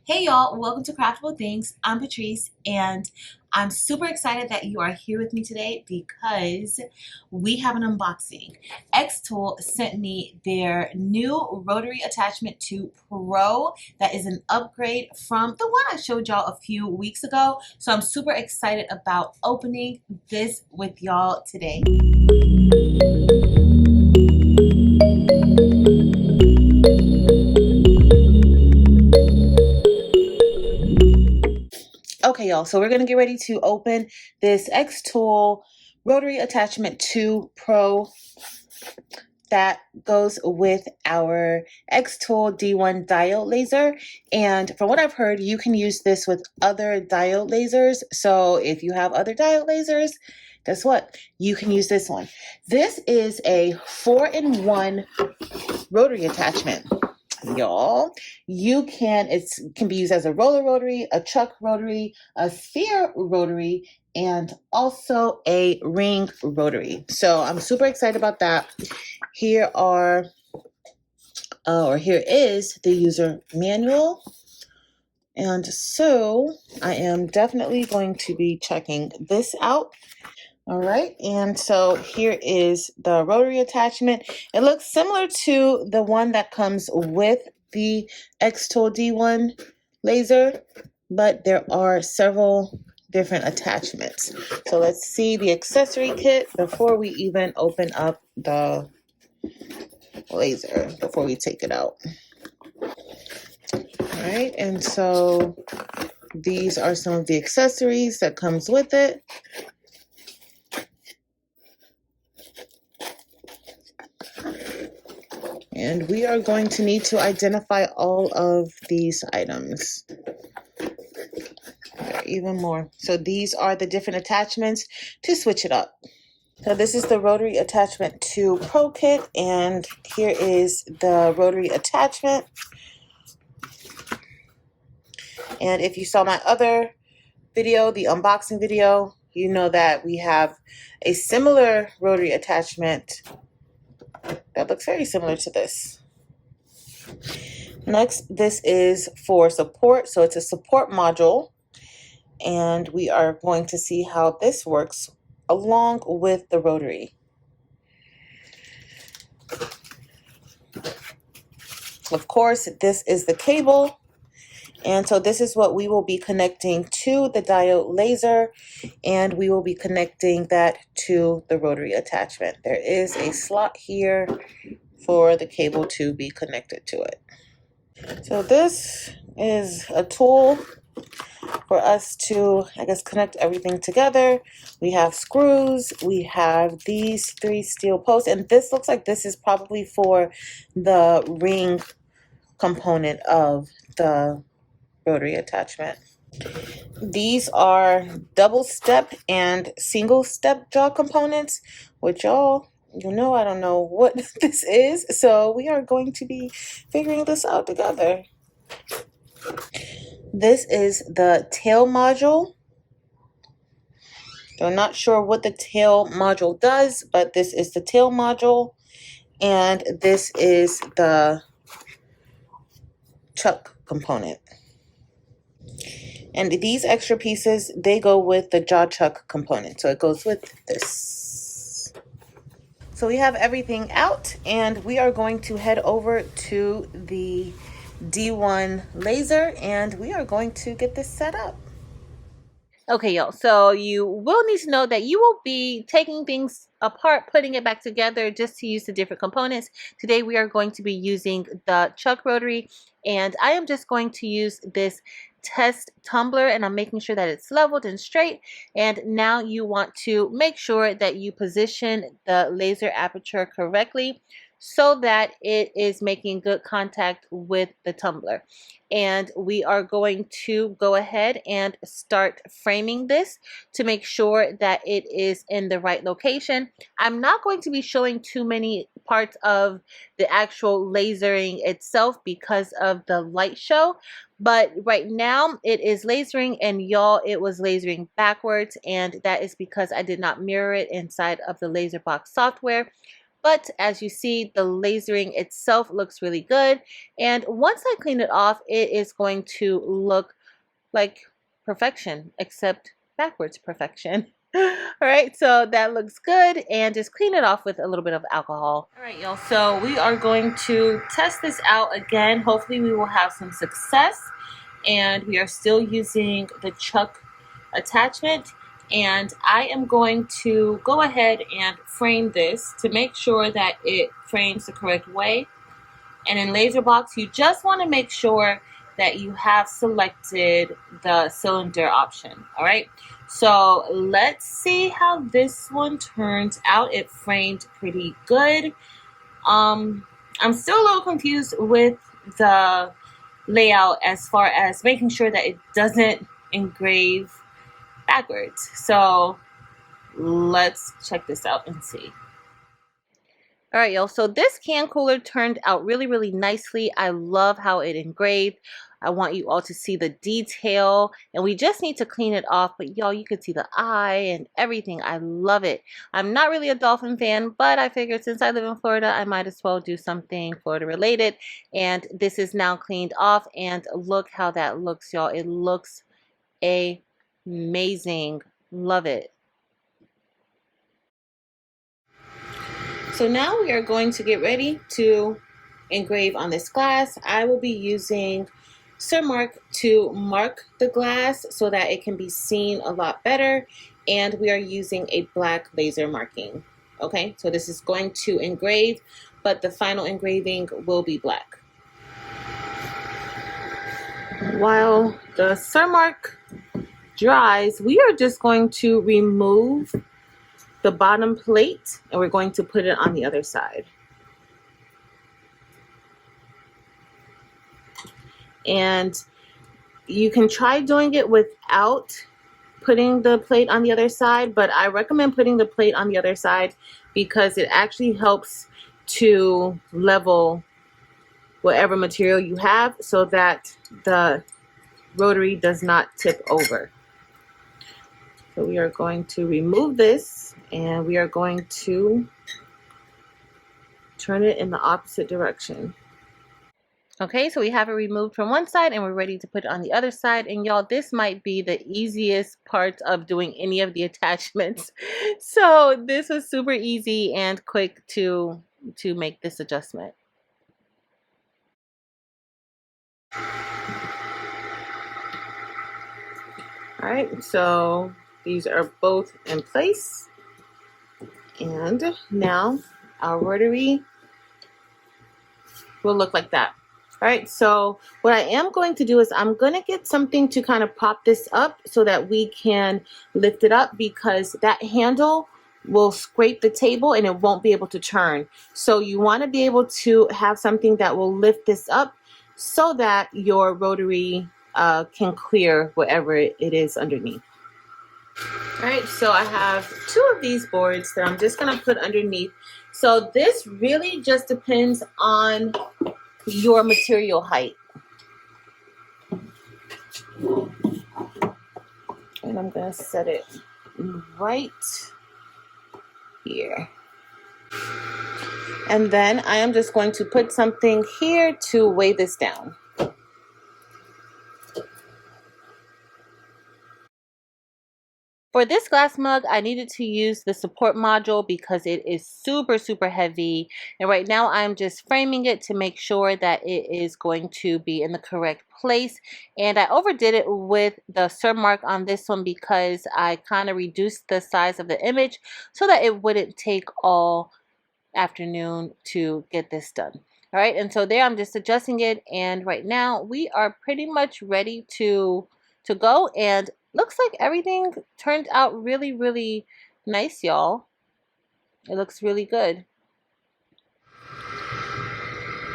Hey y'all, welcome to Craftable Things. I'm Patrice and I'm super excited that you are here with me today because we have an unboxing. Xtool sent me their new Rotary Attachment 2 Pro that is an upgrade from the one I showed y'all a few weeks ago. So I'm super excited about opening this with y'all today. Okay, y'all, so we're going to get ready to open this Xtool Rotary Attachment 2 Pro that goes with our Xtool D1 diode laser. And from what I've heard, you can use this with other diode lasers. So if you have other diode lasers, guess what? You can use this one. This is a 4-in-1 rotary attachment. Y'all, it can be used as a roller rotary, a chuck rotary, a sphere rotary, and also a ring rotary. So I'm super excited about that. Here is the user manual. And so I am definitely going to be checking this out. All right, and so here is the rotary attachment. It looks similar to the one that comes with the Xtool D1 laser, but there are several different attachments. So let's see the accessory kit before we even open up the laser, before we take it out. All right, and so these are some of the accessories that comes with it. And we are going to need to identify all of these items. There are even more. So these are the different attachments to switch it up. So this is the Rotary Attachment 2 Pro Kit, and here is the rotary attachment. And if you saw my other video, the unboxing video, you know that we have a similar rotary attachment that looks very similar to this. Next, this is for support. So it's a support module, and we are going to see how this works along with the rotary. Of course, this is the cable. And so this is what we will be connecting to the diode laser, and we will be connecting that to the rotary attachment. There is a slot here for the cable to be connected to it. So this is a tool for us to, connect everything together. We have screws, we have these 3 steel posts, and this looks like this is probably for the ring component of the rotary attachment. These are double step and single step jaw components, which y'all, I don't know what this is, so we are going to be figuring this out together. This is the tail module. I'm not sure what the tail module does, but this is the tail module, and this is the chuck component. And these extra pieces, they go with the jaw chuck component. So it goes with this. So we have everything out, and we are going to head over to the D1 laser, and we are going to get this set up. Okay, y'all, so you will need to know that you will be taking things apart, putting it back together just to use the different components. Today we are going to be using the chuck rotary, and I am just going to use this test tumbler, and I'm making sure that it's leveled and straight. And now you want to make sure that you position the laser aperture correctly so that it is making good contact with the tumbler. And we are going to go ahead and start framing this to make sure that it is in the right location. I'm not going to be showing too many parts of the actual lasering itself because of the light show, but right now it is lasering, and y'all, it was lasering backwards, and that is because I did not mirror it inside of the laser box software. But as you see, the lasering itself looks really good. And once I clean it off, it is going to look like perfection, except backwards perfection. All right, so that looks good, and just clean it off with a little bit of alcohol. All right, y'all, so we are going to test this out again. Hopefully we will have some success, and we are still using the chuck attachment, and I am going to go ahead and frame this to make sure that it frames the correct way. And in LaserBox, you just want to make sure that you have selected the cylinder option. All right, so let's see how this one turns out. It framed pretty good. I'm still a little confused with the layout as far as making sure that it doesn't engrave backwards. So let's check this out and see. All right, y'all, so this can cooler turned out really, really nicely. I love how it engraved. I want you all to see the detail, and we just need to clean it off, but y'all, you can see the eye and everything. I love it. I'm not really a dolphin fan, but I figured since I live in Florida, I might as well do something Florida related, and this is now cleaned off, and look how that looks, y'all. It looks amazing. Love it. So now we are going to get ready to engrave on this glass. I will be using Surmark to mark the glass so that it can be seen a lot better, and we are using a black laser marking. Okay, so this is going to engrave, but the final engraving will be black. While the Surmark dries, we are just going to remove the bottom plate, and we're going to put it on the other side. And you can try doing it without putting the plate on the other side, but I recommend putting the plate on the other side because it actually helps to level whatever material you have so that the rotary does not tip over. So we are going to remove this, and we are going to turn it in the opposite direction. Okay, so we have it removed from one side, and we're ready to put it on the other side. And y'all, this might be the easiest part of doing any of the attachments. So this was super easy and quick to make this adjustment. All right, so these are both in place, and now our rotary will look like that. All right, so what I am going to do is I'm going to get something to kind of prop this up so that we can lift it up, because that handle will scrape the table and it won't be able to turn. So you want to be able to have something that will lift this up so that your rotary can clear whatever it is underneath. All right, so I have 2 of these boards that I'm just going to put underneath. So this really just depends on your material height. And I'm going to set it right here. And then I am just going to put something here to weigh this down. For this glass mug, I needed to use the support module because it is super, super heavy. And right now I'm just framing it to make sure that it is going to be in the correct place. And I overdid it with the Surmark on this one because I kind of reduced the size of the image so that it wouldn't take all afternoon to get this done. All right, and so there I'm just adjusting it, and right now we are pretty much ready to go, and looks like everything turned out really, really nice, y'all. It looks really good.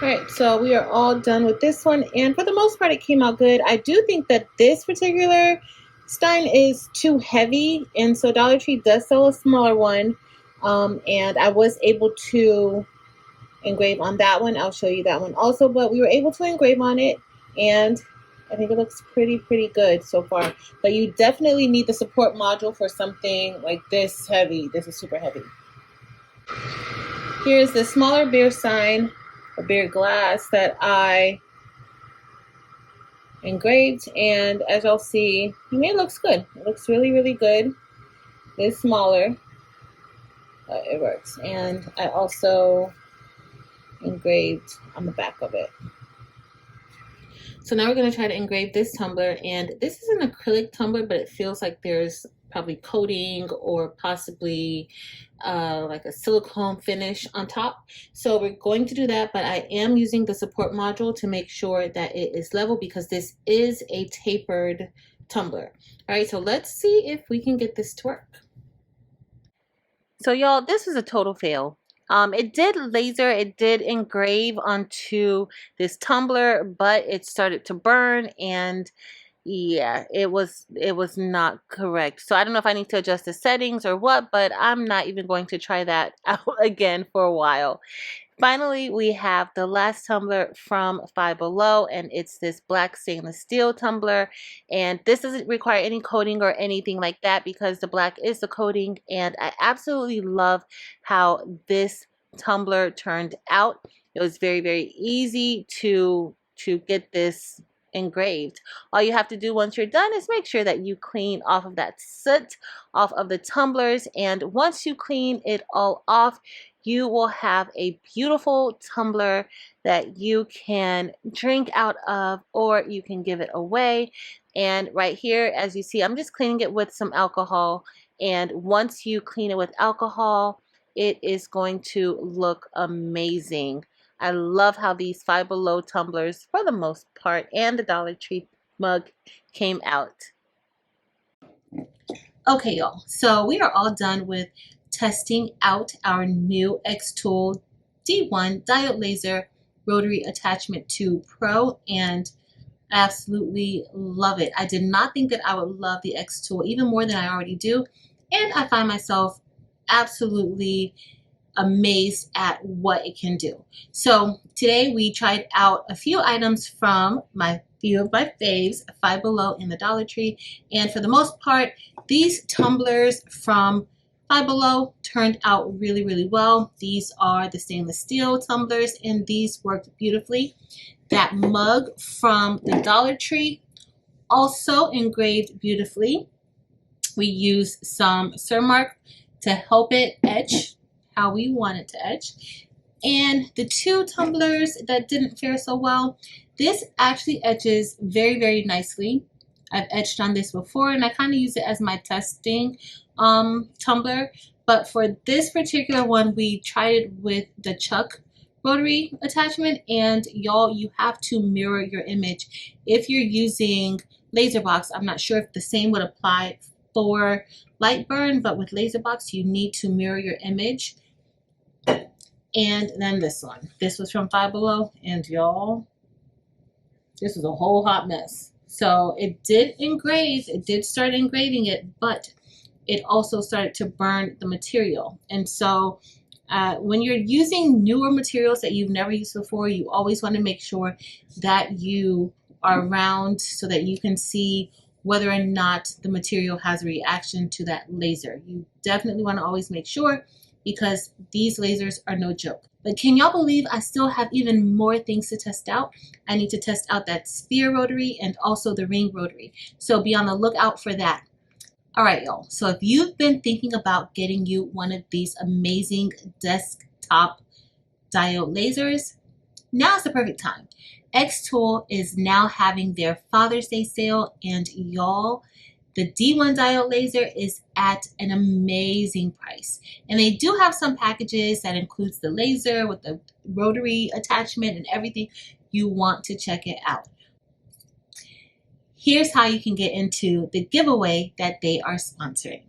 All right, so we are all done with this one, and for the most part it came out good. I do think that this particular stein is too heavy, and so Dollar Tree does sell a smaller one, and I was able to engrave on that one. I'll show you that one also, but we were able to engrave on it, and I think it looks pretty good so far. But you definitely need the support module for something like this heavy. This is super heavy. Here's the smaller beer sign, a beer glass that I engraved, and as y'all see, it looks good. It looks really, really good. It's smaller, but it works. And I also engraved on the back of it. So now we're going to try to engrave this tumbler, and this is an acrylic tumbler, but it feels like there's probably coating or possibly like a silicone finish on top. So we're going to do that, but I am using the support module to make sure that it is level because this is a tapered tumbler. All right, so let's see if we can get this to work. So y'all, this is a total fail. It did laser, it did engrave onto this tumbler, but it started to burn, and yeah, it was not correct. So I don't know if I need to adjust the settings or what, but I'm not even going to try that out again for a while. Finally, we have the last tumbler from Five Below, and it's this black stainless steel tumbler. And this doesn't require any coating or anything like that because the black is the coating. And I absolutely love how this tumbler turned out. It was very, very easy to get this engraved. All you have to do once you're done is make sure that you clean off of that soot off of the tumblers, and once you clean it all off, you will have a beautiful tumbler that you can drink out of, or you can give it away. And right here, as you see, I'm just cleaning it with some alcohol, and once you clean it with alcohol, it is going to look amazing. I love how these Five Below tumblers, for the most part, and the Dollar Tree mug came out. Okay, y'all, so we are all done with testing out our new Xtool D1 Diode Laser Rotary Attachment 2 Pro, and I absolutely love it. I did not think that I would love the Xtool even more than I already do, and I find myself absolutely amazed at what it can do. So today we tried out a few items from few of my faves, Five Below and the Dollar Tree, and for the most part, these tumblers from Five Below turned out really, really well. These are the stainless steel tumblers, and these worked beautifully. That mug from the Dollar Tree also engraved beautifully. We used some Cermark to help it etch how we want it to etch. And the two tumblers that didn't fare so well, this actually etches very, very nicely. I've etched on this before, and I kind of use it as my testing tumbler. But for this particular one, we tried it with the Chuck rotary attachment, and y'all, you have to mirror your image. If you're using LaserBox, I'm not sure if the same would apply for Lightburn, but with LaserBox, you need to mirror your image. And then this one. This was from Five Below, and y'all, this was a whole hot mess. So it did engrave, it did start engraving it, but it also started to burn the material. And so when you're using newer materials that you've never used before, you always want to make sure that you are around so that you can see whether or not the material has a reaction to that laser. You definitely want to always make sure, because these lasers are no joke. But can y'all believe I still have even more things to test out? I need to test out that sphere rotary and also the ring rotary. So be on the lookout for that. All right, y'all. So if you've been thinking about getting you one of these amazing desktop diode lasers, now's the perfect time. Xtool is now having their Father's Day sale, and y'all, the D1 diode laser is at an amazing price. And they do have some packages that includes the laser with the rotary attachment and everything. You want to check it out. Here's how you can get into the giveaway that they are sponsoring.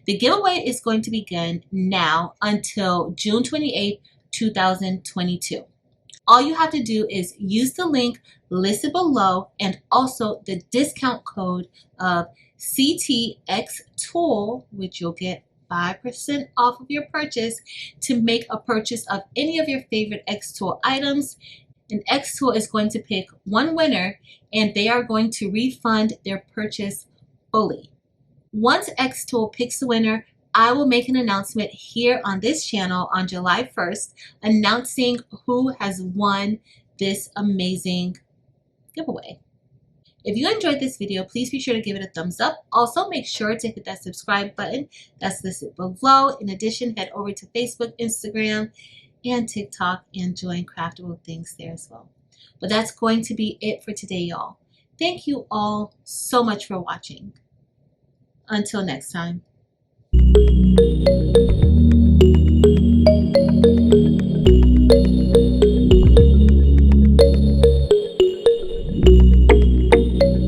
The giveaway is going to begin now until June 28th, 2022. All you have to do is use the link listed below and also the discount code of CTXTool, which you'll get 5% off of your purchase, to make a purchase of any of your favorite Xtool items. And Xtool is going to pick one winner, and they are going to refund their purchase fully. Once Xtool picks the winner, I will make an announcement here on this channel on July 1st announcing who has won this amazing giveaway. If you enjoyed this video, please be sure to give it a thumbs up. Also, make sure to hit that subscribe button that's listed below. In addition, head over to Facebook, Instagram, and TikTok and join Craftable Things there as well. But that's going to be it for today, y'all. Thank you all so much for watching. Until next time.